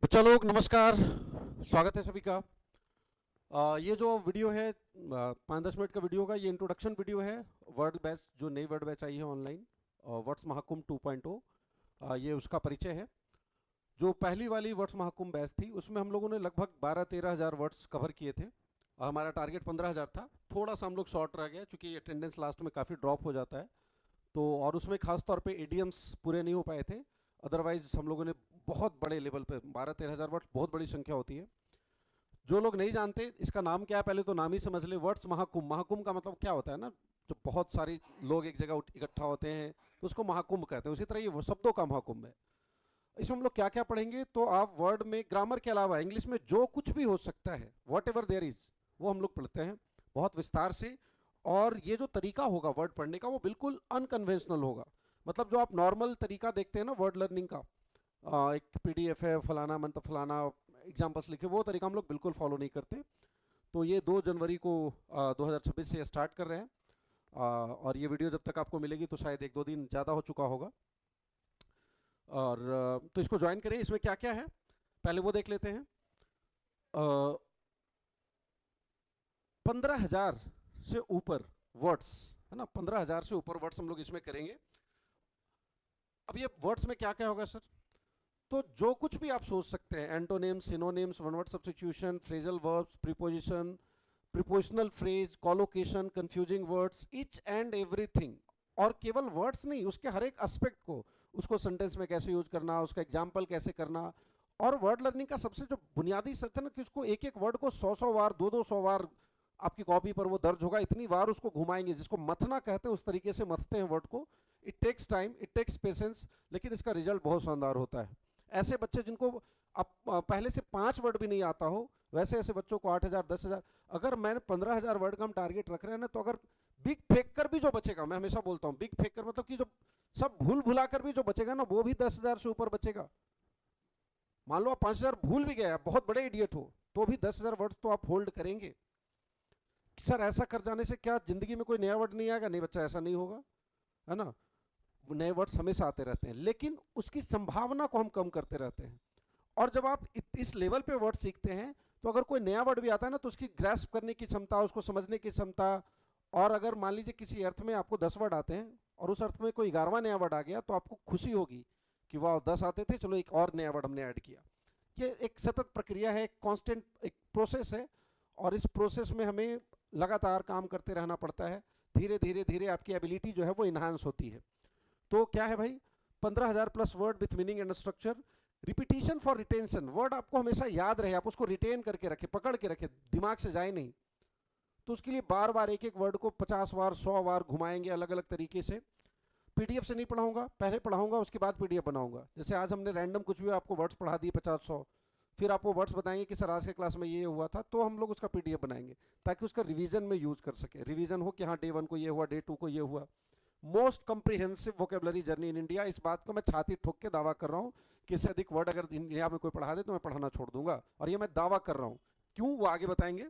बच्चा लोग नमस्कार। स्वागत है सभी का। ये जो वीडियो है 5-10 मिनट का वीडियो होगा। ये इंट्रोडक्शन वीडियो है। वर्ड बैच जो नई वर्ड बैच आई है ऑनलाइन, वर्ड्स महाकुंभ 2.0, ये उसका परिचय है। जो पहली वाली वर्ड्स महाकुंभ बैच थी उसमें हम लोगों ने लगभग 12-13 हज़ार वर्ड्स कवर किए थे। हमारा टारगेट 15 हज़ार था। थोड़ा सा हम लोग शॉर्ट रह गया क्योंकि अटेंडेंस लास्ट में काफ़ी ड्रॉप हो जाता है। तो और उसमें खास तौर पे एडीएम्स पूरे नहीं हो पाए थे। अदरवाइज हम लोगों ने बहुत बड़े लेवल पे 12-13 हज़ार वर्ड्स बहुत बड़ी संख्या होती है। जो लोग नहीं जानते इसका नाम क्या है, पहले तो नाम ही समझ ले। वर्ड्स महाकुंभ, महाकुंभ का मतलब क्या होता है ना, जो बहुत सारे लोग एक जगह इकट्ठा होते हैं तो उसको महाकुंभ कहते हैं। उसी तरह ये वो शब्दों का महाकुंभ है। इसमें हम लोग क्या क्या पढ़ेंगे, तो आप वर्ड में ग्रामर के अलावा इंग्लिश में जो कुछ भी हो सकता है, वॉट एवर देयर इज, वो हम लोग पढ़ते हैं बहुत विस्तार से। और ये जो तरीका होगा वर्ड पढ़ने का वो बिल्कुल अनकन्वेंशनल होगा। मतलब जो आप नॉर्मल तरीका देखते हैं ना वर्ड लर्निंग का, एक पीडीएफ है, फलाना मंत्र फलाना एग्जाम्पल्स लिखे, वो तरीका हम लोग बिल्कुल फॉलो नहीं करते। तो ये 2 जनवरी को 2026 से स्टार्ट कर रहे हैं। और ये वीडियो जब तक आपको मिलेगी तो शायद 1-2 दिन ज़्यादा हो चुका होगा। और तो इसको ज्वाइन करें। इसमें क्या क्या है पहले वो देख लेते हैं। 15 हज़ार से ऊपर वर्ड्स है ना, 15 हज़ार से ऊपर वर्ड्स हम लोग इसमें करेंगे। अब ये वर्ड्स में क्या क्या होगा सर, तो जो कुछ भी आप सोच सकते हैं, antonyms, synonyms, one word substitution, phrasal verbs, preposition, prepositional phrase, collocation, confusing words, each and everything. और केवल वर्ड्स नहीं, उसके हर एक एस्पेक्ट को, उसको सेंटेंस में कैसे यूज करना, उसका एग्जाम्पल कैसे करना। और वर्ड लर्निंग का सबसे जो बुनियादी सत्य है ना, कि उसको एक एक वर्ड को 100-100 बार, 200-200 बार आपकी कॉपी पर वो दर्ज होगा, इतनी बार उसको घुमाएंगे, जिसको मथना कहते हैं, उस तरीके से मथते हैं वर्ड को। It takes time, it takes patience, लेकिन इसका रिजल्ट बहुत शानदार होता है। ऐसे बच्चे जिनको अब पहले से 5 वर्ड भी नहीं आता हो, वैसे ऐसे बच्चों को 8 हज़ार 10 हज़ार, अगर मैंने 15 हज़ार वर्ड का हम टारगेट रख रहे हैं ना, तो अगर बिग फेंक कर भी जो बचेगा, मैं हमेशा बोलता हूँ बिग फेंक कर मतलब कि जो सब भूल भुला कर भी जो बचेगा ना, वो भी 10 हज़ार से ऊपर बचेगा। मान लो आप 5 हज़ार भूल भी गए, आप बहुत बड़े इडियट हो, तो भी 10 हज़ार वर्ड तो आप होल्ड करेंगे। सर ऐसा कर जाने से क्या जिंदगी में कोई नया वर्ड नहीं आएगा? नहीं बच्चा, ऐसा नहीं होगा, है ना। नए वर्ड्स हमेशा आते रहते हैं, लेकिन उसकी संभावना को हम कम करते रहते हैं। और जब आप इस लेवल पे वर्ड सीखते हैं, तो अगर कोई नया वर्ड भी आता है ना, तो उसकी ग्रैस्प करने की क्षमता, उसको समझने की क्षमता। और अगर मान लीजिए किसी अर्थ में आपको 10 वर्ड आते हैं और उस अर्थ में कोई 11वां नया वर्ड आ गया, तो आपको खुशी होगी कि वाह 10 आते थे, चलो एक और नया वर्ड हमने ऐड किया। ये एक सतत प्रक्रिया है, एक कांस्टेंट एक प्रोसेस है। और इस प्रोसेस में हमें लगातार काम करते रहना पड़ता है। धीरे धीरे धीरे आपकी एबिलिटी जो है वो इन्हांस होती है। तो क्या है भाई, 15 हज़ार plus word with meaning and structure. Repetition for retention, word आपको हमेशा याद रहे, आप उसको रिटेन करके रखे, पकड़ के रखे, दिमाग से जाए नहीं। तो उसके लिए बार बार एक एक वर्ड को 50 बार 100 बार घुमाएंगे अलग अलग तरीके से। पीडीएफ से नहीं पढ़ाऊंगा, पहले पढ़ाऊंगा उसके बाद पीडीएफ बनाऊंगा। जैसे आज हमने रैंडम कुछ भी आपको वर्ड्स पढ़ा दिए 50-100, फिर आपको वर्ड्स बताएंगे कि सर आज के क्लास में ये हुआ था, तो हम लोग उसका पीडीएफ बनाएंगे ताकि उसका रिवीजन में यूज कर सके। रिवीजन हो कि हाँ डे 1 को ये हुआ, डे 2 को ये हुआ। Most comprehensive vocabulary journey in India, इस बात को मैं छाती ठोक के दावा कर रहा हूँ कि इससे अधिक वर्ड अगर इंडिया में कोई पढ़ा दे तो मैं पढ़ाना छोड़ दूंगा। और ये मैं दावा कर रहा हूँ। क्यों, वो आगे बताएंगे।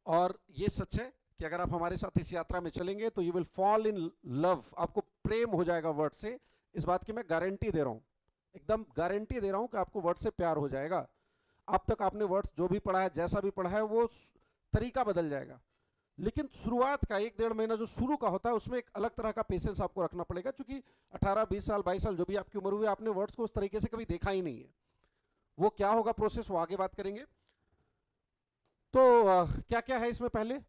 और ये सच है कि अगर आप हमारे साथ इस यात्रा में चलेंगे तो you will fall in love, आपको प्रेम हो जाएगा वर्ड से। इस बात की मैं गारंटी दे रहा हूँ, एकदम गारंटी दे रहा हूँ कि आपको वर्ड से प्यार हो जाएगा। अब तक आपने वर्ड्स जो भी पढ़ा है, जैसा भी पढ़ा है, वो तरीका बदल जाएगा। लेकिन शुरुआत का 1-1.5 महीना जो शुरू का होता है, उसमें एक अलग तरह का पेशेंस आपको रखना पड़ेगा, क्योंकि 18-20 साल 22 साल जो भी आपकी उम्र हुई, आपने वर्ड्स को उस तरीके से कभी देखा ही नहीं है। वो क्या होगा प्रोसेस, वो आगे बात करेंगे। तो क्या क्या है इसमें, पहले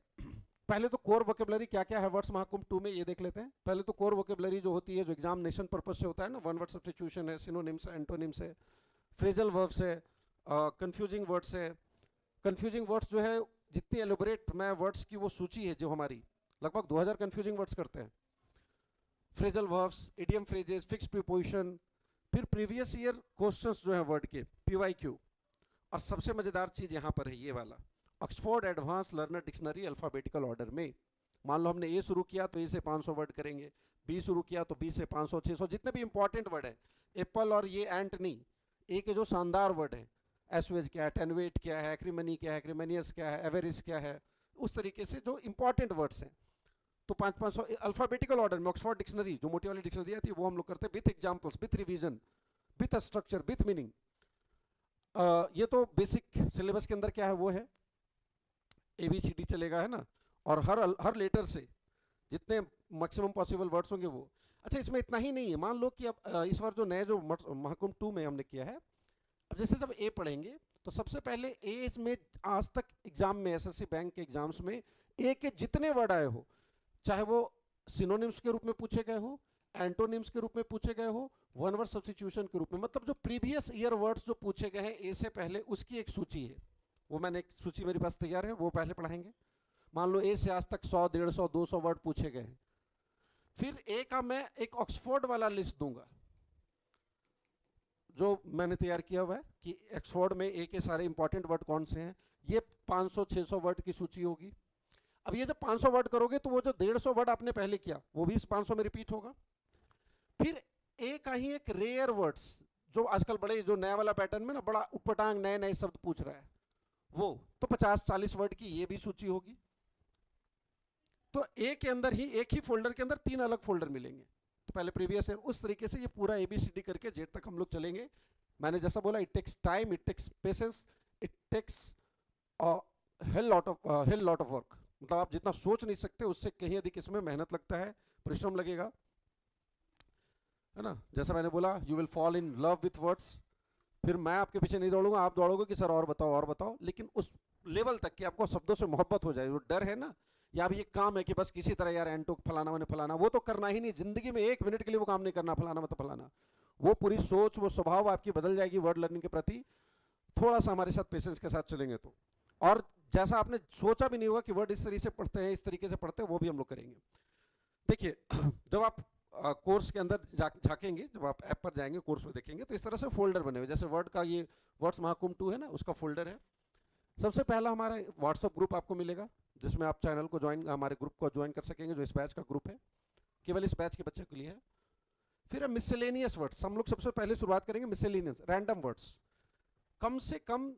पहले तो कोर वोकेबलरी क्या क्या है वर्ड्स महाकुंभ 2 में, ये देख लेते हैं। पहले तो कोर वोकेबलरी जो होती है, जो एग्जामिनेशन पर्पज से होता है ना, वन वर्ड सब्स्टिट्यूशन है, सिनोनिम्स है, एंटोनिम्स है, फ्रेजल वर्ब्स है, कंफ्यूजिंग वर्ड्स है। कंफ्यूजिंग वर्ड्स जो है, जितनी एलोबरेट मैं वर्ड्स की वो सूची है जो हमारी, लगभग 2000 कंफ्यूजिंग वर्ड्स करते हैं। Phrasal verbs, idiom phrases, fix preposition, फिर प्रीवियस ईयर क्वेश्चंस जो है वर्ड के, पीवाईक्यू। और सबसे मजेदार चीज यहां पर है ये वाला, Oxford advance learner dictionary alphabetical order में। मान लो हमने ए शुरू किया तो ए से 500 वर्ड करेंगे, बी शुरू किया तो बी से 500, 600, जितने भी इंपॉर्टेंट वर्ड है। एप्पल और ये एंट नहीं, ए के जो शानदार वर्ड है, एसवेज क्या है, टेनवेट क्या है, एक्रीमनी क्या है, एक्रीमेनियस क्या है, एवेरिस क्या है, उस तरीके से जो इंपॉर्टेंट वर्ड्स हैं, तो 500-500 अल्फाबेटिकल ऑर्डर में ऑक्सफोर्ड डिक्शनरी जो मोटी वाली डिक्शनरी आती है, वो हम लोग करते हैं with examples, with revision, with structure, with meaning. ये तो बेसिक सिलेबस के अंदर क्या है वो है, ABCD चलेगा, है ना, और हर लेटर से जितने मैक्सिमम पॉसिबल वर्ड्स होंगे वो। अच्छा, इसमें इतना ही नहीं है, मान लो कि अब इस बार जो नए जो महाकुंभ 2 में हमने किया है, अब जैसे जब ए पढ़ेंगे तो सबसे पहले ए में आज तक एग्जाम में, एसएससी बैंक के एग्जाम्स में ए के जितने वर्ड आए हो, चाहे वो सिनोनिम्स के रूप में पूछे गए हो, एंटोनिम्स के रूप में पूछे गए हो, वन वर्ड सब्स्टिट्यूशन के रूप में, मतलब जो प्रीवियस ईयर वर्ड्स जो पूछे गए हैं ए से पहले, उसकी एक सूची है। वो मैंने एक सूची मेरे पास तैयार है, वो पहले पढ़ाएंगे। मान लो ए से आज तक 100, 150, 200 वर्ड पूछे गए हैं। फिर ए का मैं एक ऑक्सफोर्ड वाला लिस्ट दूंगा जो मैंने तैयार किया हुआ है कि ऑक्सफोर्ड में ए के सारे इंपॉर्टेंट वर्ड कौन से हैं। ये 500-600 वर्ड की सूची होगी। अब ये जब 500 वर्ड करोगे तो वो जो 150 वर्ड आपने पहले किया वो भी इस 500 में रिपीट होगा। फिर ए का ही एक रेयर वर्ड्स जो आजकल बड़े, जो नया वाला पैटर्न में ना बड़ा उटपटांग नए नए शब्द पूछ रहा है, वो तो 50-40 वर्ड की ये भी सूची होगी। तो ए के अंदर ही, एक ही फोल्डर के अंदर 3 अलग फोल्डर मिलेंगे। तो पहले प्रीवियस ईयर, उस तरीके से ये पूरा ABCD करके जेड तक हम लोग चलेंगे। मैंने जैसा बोला, it takes time, it takes patience, it takes hell lot of work. मतलब आप जितना सोच नहीं सकते उससे कहीं अधिक इसमें मेहनत लगता है, परिश्रम लगेगा, है ना। जैसा मैंने बोला, you will fall in love with words. फिर मैं आपके पीछे नहीं दौड़ूंगा, आप दौड़ोगे कि सर और बताओ और बताओ, लेकिन उस लेवल तक कि आपको शब्दों से मोहब्बत हो जाए। जो डर है ना, या अब ये काम है कि बस किसी तरह यार एंटो फलाना मैंने फलाना, वो तो करना ही नहीं जिंदगी में, 1 मिनट के लिए वो काम नहीं करना, फलाना मत फलाना। वो पूरी सोच, वो स्वभाव आपकी बदल जाएगी वर्ड लर्निंग के प्रति, थोड़ा सा हमारे साथ पेशेंस के साथ चलेंगे तो। और जैसा आपने सोचा भी नहीं होगा कि वर्ड इस तरीके से पढ़ते हैं, इस तरीके से पढ़ते हैं, वो भी हम लोग करेंगे। देखिए, जब आप कोर्स के अंदर झांकेंगे, जब आप ऐप पर जाएंगे, कोर्स में देखेंगे तो इस तरह से फोल्डर बने हुए, जैसे वर्ड का ये वर्ड्स महाकुंभ 2 है ना, उसका फोल्डर है। सबसे पहला हमारा व्हाट्सएप ग्रुप आपको मिलेगा जिसमें आप चैनल को ज्वाइन, हमारे ग्रुप को ज्वाइन कर सकेंगे, जो इस बैच का ग्रुप है, केवल इस बैच के बच्चे के लिए है। फिर है मिसलेनियस वर्ड्स। हम लोग सबसे पहले शुरुआत करेंगे मिसलेनियस, रैंडम वर्ड्स। कम से कम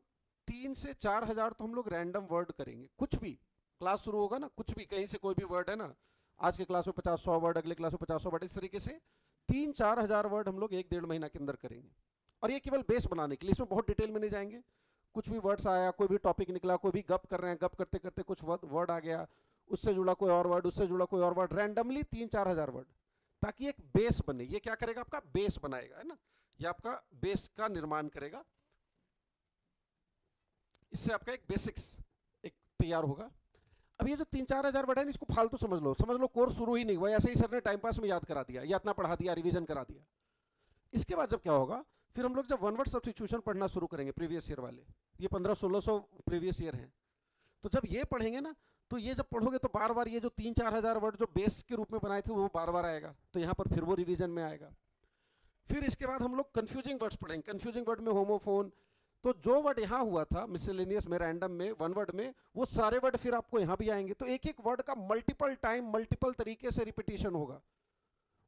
3 से 4 हजार तो हम लोग रैंडम वर्ड करेंगे। कुछ भी क्लास शुरू होगा ना, कुछ भी कहीं से कोई भी वर्ड है ना, आज के क्लास में 50-100 वर्ड, अगले क्लास में 50-100 वर्ड, इस तरीके से 3-4 हजार वर्ड हम लोग 1-1.5 महीना के अंदर करेंगे। और ये केवल बेस बनाने के लिए, इसमें बहुत डिटेल में नहीं जाएंगे। कुछ भी वर्ड्स आया, कोई भी टॉपिक निकला, कोई भी गप कर रहे हैं, गप करते करते कुछ वर्ड आ गया, उससे जुड़ा कोई और वर्ड, उससे जुड़ा कोई और वर्ड, रैंडमली 3-4 हजार वर्ड, ताकि एक बेस बने। ये क्या करेगा, आपका बेस बनाएगा, है ना, ये आपका बेस का निर्माण करेगा। इससे आपका एक बेसिक्स एक तैयार होगा। अब ये जो 3-4 हजार वर्ड है ना, इसको फालतू समझ लो कोर्स शुरू ही नहीं हुआ, ऐसे ही सर ने टाइम पास में याद करा दिया, या इतना पढ़ा दिया, रिवीजन करा दिया। इसके बाद जब क्या होगा, फिर हम लोग जब वन वर्ड सब्स्टिट्यूशन पढ़ना शुरू करेंगे, प्रीवियस ईयर वाले, ये 1500-1600 प्रीवियस ईयर हैं, तो जब ये पढ़ेंगे ना, तो ये जब पढ़ोगे तो बार बार ये जो 3-4 हजार वर्ड जो बेस के रूप में बनाए थे वो बार बार आएगा, तो यहाँ पर फिर वो रिवीजन में आएगा। फिर इसके बाद हम लोग कंफ्यूजिंग वर्ड्स पढ़ेंगे। कंफ्यूजिंग वर्ड में होमोफोन, तो जो वर्ड यहाँ हुआ था मिसलेनियस में, रैंडम में, वन वर्ड में, वो सारे वर्ड फिर आपको यहाँ भी आएंगे। तो एक एक वर्ड का मल्टीपल टाइम, मल्टीपल तरीके से रिपीटिशन होगा।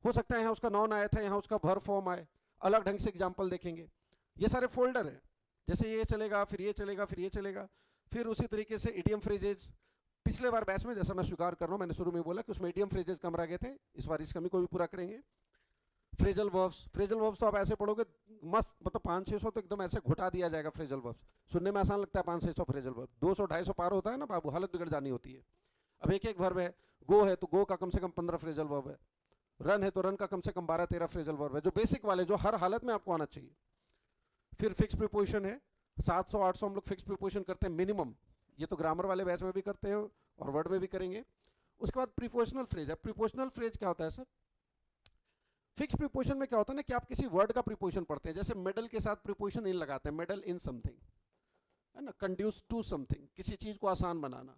हो सकता है यहाँ उसका नाउन आया था, यहाँ उसका वर्ब फॉर्म आए, अलग ढंग से एग्जाम्पल देखेंगे। ये सारे फोल्डर हैं, जैसे ये चलेगा, फिर ये चलेगा, फिर ये चलेगा। फिर उसी तरीके से इडियम फ्रेजेज, पिछले बार बैच में जैसा मैं स्वीकार कर रहा हूँ, मैंने शुरू में बोला कि उसमें इडियम फ्रेजेज कम रह गए थे, इस बार इस कमी को भी पूरा करेंगे। फ्रेजल वर्ब्स, फ्रेजल वर्ब्स तो आप ऐसे पढ़ोगे मस्त, मतलब 500-600 तो एकदम ऐसे घुटा दिया जाएगा फ्रेजल वर्ब्स। सुनने में आसान लगता है 500-600 फ्रेजल वर्ब, 200-250 पार होता है ना बाबू, हालत बिगड़ जानी होती है। अब एक एक वर्ब है, गो है तो गो का कम से कम 15 फ्रेजल वर्ब है, रन है तो रन का कम से कम 12-13 फ्रेजल वर्ब है, जो बेसिक वाले, जो हर हालत में आपको आना चाहिए। फिर फिक्स प्रीपोजिशन है, 700-800 हम लोग फिक्स प्रीपोजिशन करते हैं मिनिमम, ये तो ग्रामर वाले बैच में भी करते हैं और वर्ड में भी करेंगे। उसके बाद प्रीपोजिशनल फ्रेज है। प्रीपोजिशनल फ्रेज क्या होता है सर? फिक्स प्रीपोजिशन में क्या होता है ना कि आप किसी वर्ड का प्रीपोजिशन पढ़ते हैं, जैसे मेडल के साथ प्रीपोजिशन इन लगाते हैं, मेडल इन समथिंग, है ना, कंड्यूस टू समथिंग, किसी चीज को आसान बनाना,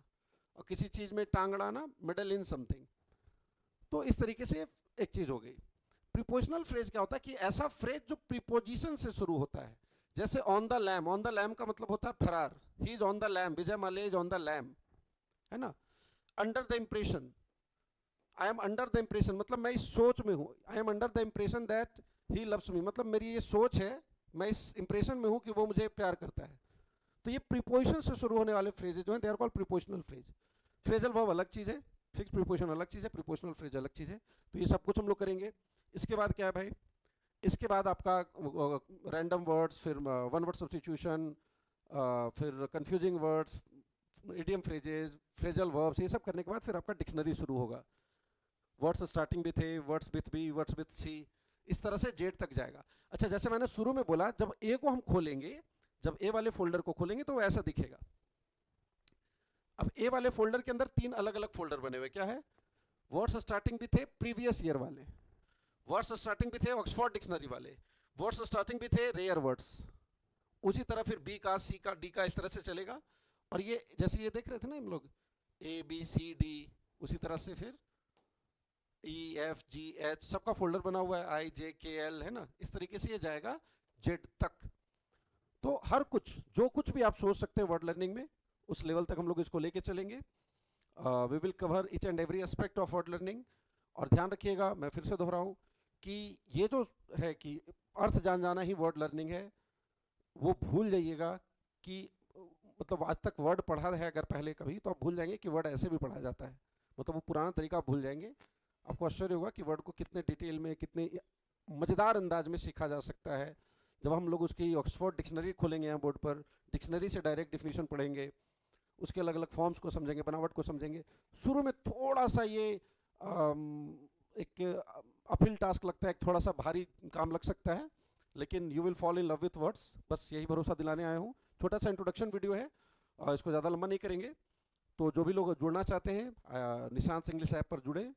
और किसी चीज में टांग अड़ाना, मेडल इन समथिंग। तो इस तरीके से एक चीज हो गई। प्रीपोजिशनल फ्रेज क्या होता है कि ऐसा फ्रेज जो प्रीपोजिशन से शुरू होता है, जैसे on the lam, on the lam का मतलब होता है फरार, he is on the lam, Vijay Mallya is on the lam, है ना। Under the impression, I am under the impression, मतलब मैं इस सोच में हूँ, I am under the impression that he loves me, मतलब मेरी ये सोच है, मैं इस इंप्रेशन में हूँ कि वो मुझे प्यार करता है। तो ये प्रीपोजिशन से शुरू होने वाले फ्रेजेज जो हैं, they are called prepositional phrase. Phrasal verb अलग चीज़ है, फिक्स प्रीपोजिशन अलग चीज़ है, प्रीपोजिशनल फ्रेज अलग चीज़ है। तो ये सब कुछ हम लोग करेंगे। इसके बाद क्या है भाई, इसके बाद आपका रैंडम वर्ड्स, फिर वन वर्ड सब्स्टिट्यूशन, फिर confusing words, idiom phrases, phrasal verbs, ये सब करने के बाद फिर आपका डिक्शनरी शुरू होगा। Words starting with A, words with B, words with C, इस तरह से जेड तक जाएगा। अच्छा, जैसे मैंने शुरू में बोला, जब ए को हम खोलेंगे, जब ए वाले फोल्डर को खोलेंगे तो वो ऐसा दिखेगा। अब ए वाले फोल्डर के अंदर 3 अलग अलग फोल्डर बने हुए, क्या है? Words starting with a previous year वाले, words starting with a Oxford dictionary वाले, words starting with a rare words. उसी तरह फिर बी का, सी का, डी का, इस तरह से चलेगा। और ये जैसे ये देख रहे थे ना हम लोग, ए बी सी डी, उसी तरह से फिर ई एफ जी एच, सबका फोल्डर बना हुआ है, आई जे के एल, है ना, इस तरीके से ये जाएगा जेड तक। तो हर कुछ, जो कुछ भी आप सोच सकते हैं वर्ड लर्निंग में, उस लेवल तक हम लोग इसको लेके चलेंगे। We will cover each and every aspect of word learning. और ध्यान रखिएगा, मैं फिर से दोहराऊं कि ये जो है कि अर्थ जान जाना ही वर्ड लर्निंग है, वो भूल जाइएगा कि मतलब आज तक वर्ड पढ़ा है अगर पहले कभी, तो आप भूल जाएंगे कि वर्ड ऐसे भी पढ़ा जाता है। मतलब वो पुराना तरीका आप भूल जाएंगे। आपको आश्चर्य होगा कि वर्ड को कितने डिटेल में, कितने मज़ेदार अंदाज में सीखा जा सकता है। जब हम लोग उसकी ऑक्सफोर्ड डिक्शनरी खोलेंगे यहाँ बोर्ड पर, डिक्शनरी से डायरेक्ट डिफिनीशन पढ़ेंगे, उसके अलग अलग फॉर्म्स को समझेंगे, बनावट को समझेंगे। शुरू में थोड़ा सा ये एक अपहिल टास्क लगता है, थोड़ा सा भारी काम लग सकता है, लेकिन you will fall in love with words. बस यही भरोसा दिलाने आया हूँ। छोटा सा इंट्रोडक्शन वीडियो है, इसको ज़्यादा लंबा नहीं करेंगे। तो जो भी लोग जुड़ना चाहते हैं, निशांत इंग्लिश ऐप पर जुड़े,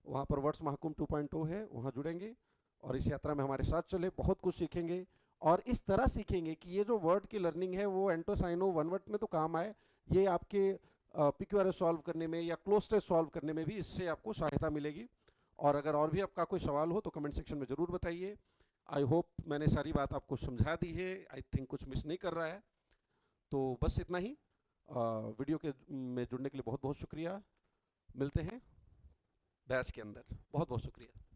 वहाँ पर वर्ड्स महाकुंभ 2.0 है, वहाँ जुड़ेंगे और इस यात्रा में हमारे साथ चले, बहुत कुछ सीखेंगे। और इस तरह सीखेंगे कि ये जो वर्ड की लर्निंग है वो एंटो साइनो वन वर्ड में तो काम आए, ये आपके PQRS सॉल्व करने में या क्लोज टेस्ट सॉल्व करने में भी इससे आपको सहायता मिलेगी। और अगर और भी आपका कोई सवाल हो तो कमेंट सेक्शन में ज़रूर बताइए। आई होप मैंने सारी बात आपको समझा दी है, आई थिंक कुछ मिस नहीं कर रहा है। तो बस इतना ही। वीडियो के में जुड़ने के लिए बहुत बहुत शुक्रिया। मिलते हैं बैच के अंदर। बहुत बहुत शुक्रिया।